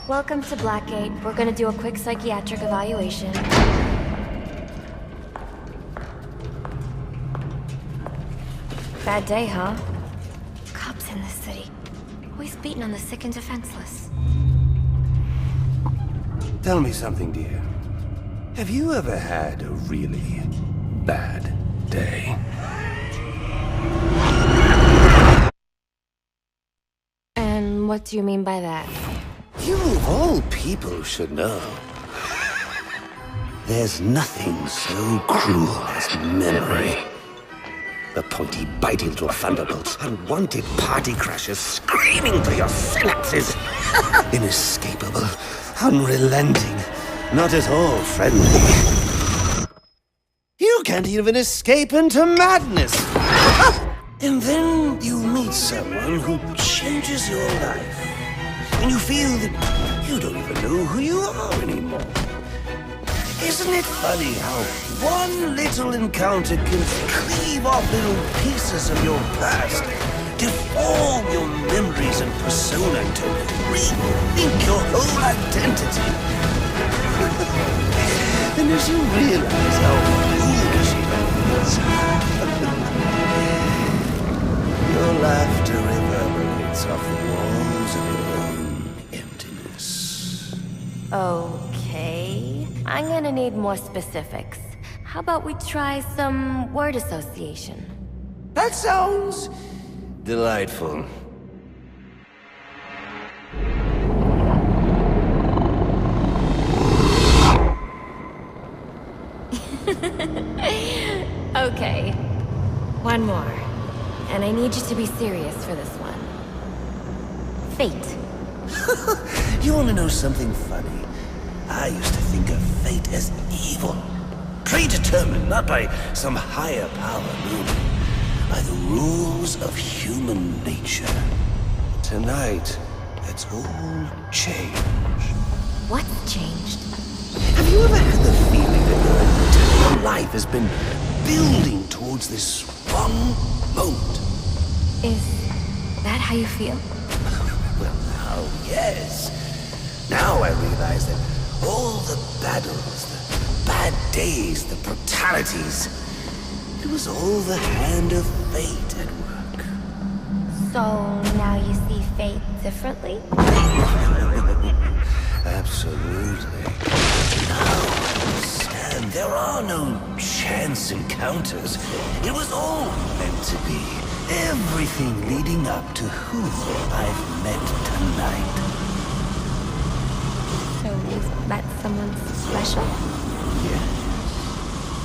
Welcome to Blackgate. We're gonna do a quick psychiatric evaluation. Bad day, huh? Cops in this city. Always beating on the sick and defenseless. Tell me something, dear. Have you ever had a really bad day? And what do you mean by that? You of all people should know. There's nothing so cruel as memory. The pointy, biting little thunderbolts, unwanted party crashers screaming through your synapses. Inescapable, unrelenting, not at all friendly. You can't even escape into madness. And then you meet someone who changes your life. And you feel that you don't even know who you are anymore. Isn't it funny how one little encounter can cleave off little pieces of your past, deform your memories and persona to rethink your whole identity? And as you realize how foolish it is, your laughter reverberates off the walls of your own emptiness. Okay. I'm gonna need more specifics. How about we try some word association? That sounds delightful. Okay. One more. And I need you to be serious for this one. Fate. You want to know something funny? I used to think of fate as evil. Predetermined, not by some higher power, no. By the rules of human nature. Tonight, that's all changed. What's changed? Have you ever had the feeling that your entire life has been building towards this one moment? Is that how you feel? Well, now, yes. Now I realize that all the battles, the bad days, the brutalities, it was all the hand of fate at work. So now you see fate differently? Absolutely. Now I understand there are no chance encounters. It was all meant to be. Everything leading up to who I've met tonight. So you've met someone special? Yes.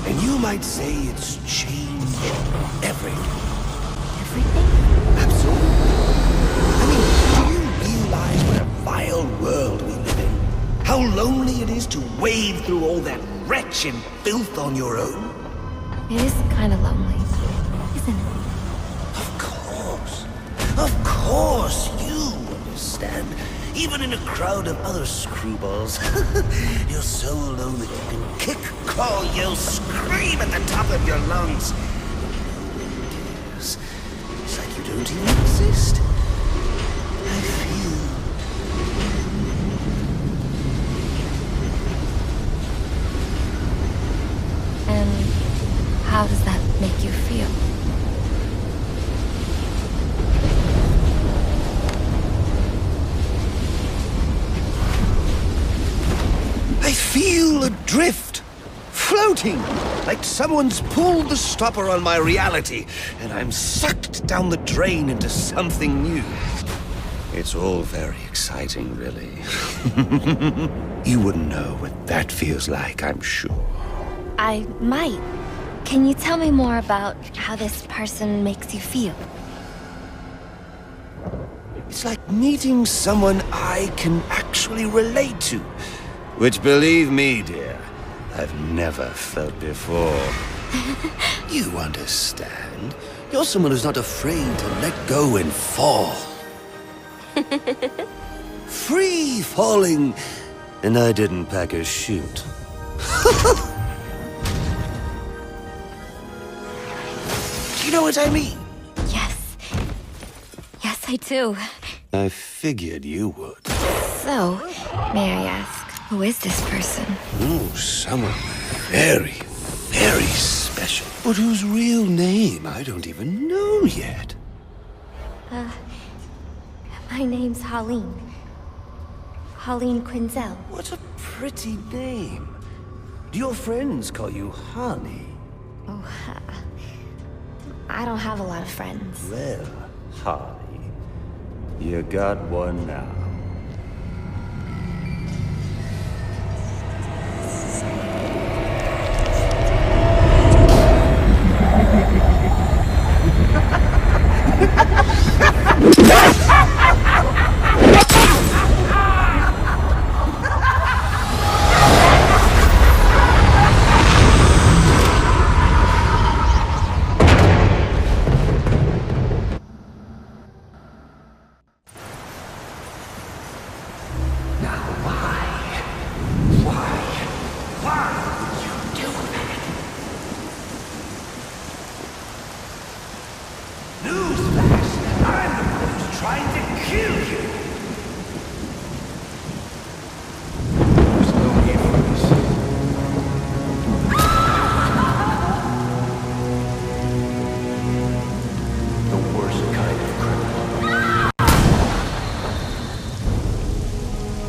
And you might say it's changed everything. Everything? Absolutely. I mean, do you realize what a vile world we live in? How lonely it is to wade through all that wretched filth on your own? It is kind of lonely, isn't it? Of course, you understand. Even in a crowd of other screwballs, you're so alone that you can kick, crawl, yell, scream at the top of your lungs. It's like you don't even exist. I feel... And how does that make you feel? I feel adrift, floating, like someone's pulled the stopper on my reality, and I'm sucked down the drain into something new. It's all very exciting, really. You wouldn't know what that feels like, I'm sure. I might. Can you tell me more about how this person makes you feel? It's like meeting someone I can actually relate to. Which, believe me, dear, I've never felt before. You understand? You're someone who's not afraid to let go and fall. Free falling, and I didn't pack a chute. Do you know what I mean? Yes. Yes, I do. I figured you would. So, may I ask, who is this person? Oh, someone very, very special. But whose real name I don't even know yet. My name's Holleen. Holleen Quinzel. What a pretty name. Do your friends call you Honey? Oh, I don't have a lot of friends. Well, Honey, you got one now.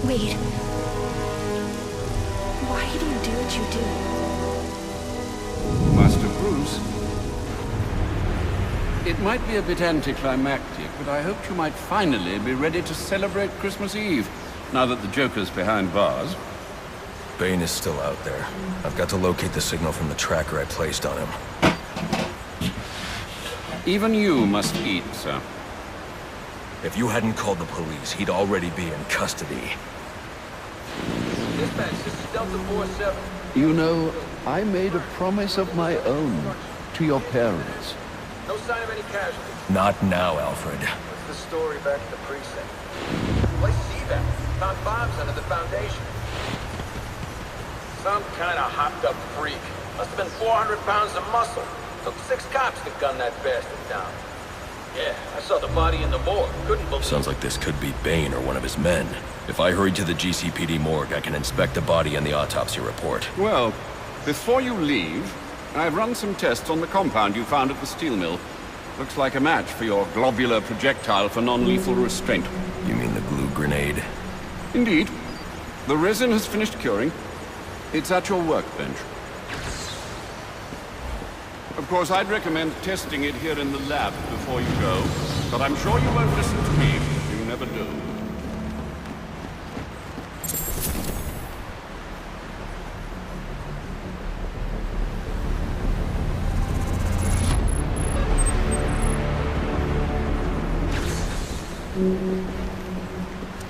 Wait. Why do you do what you do? Master Bruce, it might be a bit anticlimactic, but I hoped you might finally be ready to celebrate Christmas Eve, now that the Joker's behind bars. Bane is still out there. I've got to locate the signal from the tracker I placed on him. Even you must eat, sir. If you hadn't called the police, he'd already be in custody. Dispatch, this is Delta 47. You know, I made a promise of my own to your parents. No sign of any casualties. Not now, Alfred. What's the story back at the precinct? Place see that. Found bombs under the foundation. Some kind of hopped-up freak. Must have been 400 pounds of muscle. Took 6 cops to gun that bastard down. Yeah, I saw the body in the morgue. Couldn't believe it. Sounds like this could be Bane or one of his men. If I hurry to the GCPD morgue, I can inspect the body and the autopsy report. Well, before you leave, I've run some tests on the compound you found at the steel mill. Looks like a match for your globular projectile for non-lethal restraint. You mean the glue grenade? Indeed. The resin has finished curing. It's at your workbench. Of course, I'd recommend testing it here in the lab before you go, but I'm sure you won't listen to me. You never do.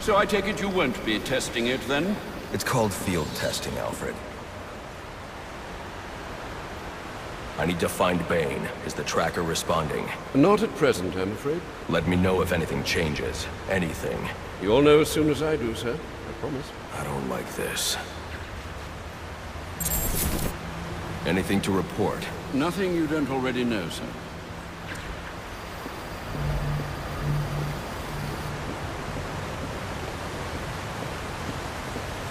So I take it you won't be testing it, then? It's called field testing, Alfred. I need to find Bane. Is the tracker responding? Not at present, I'm afraid. Let me know if anything changes. Anything. You'll know as soon as I do, sir. I promise. I don't like this. Anything to report? Nothing you don't already know, sir.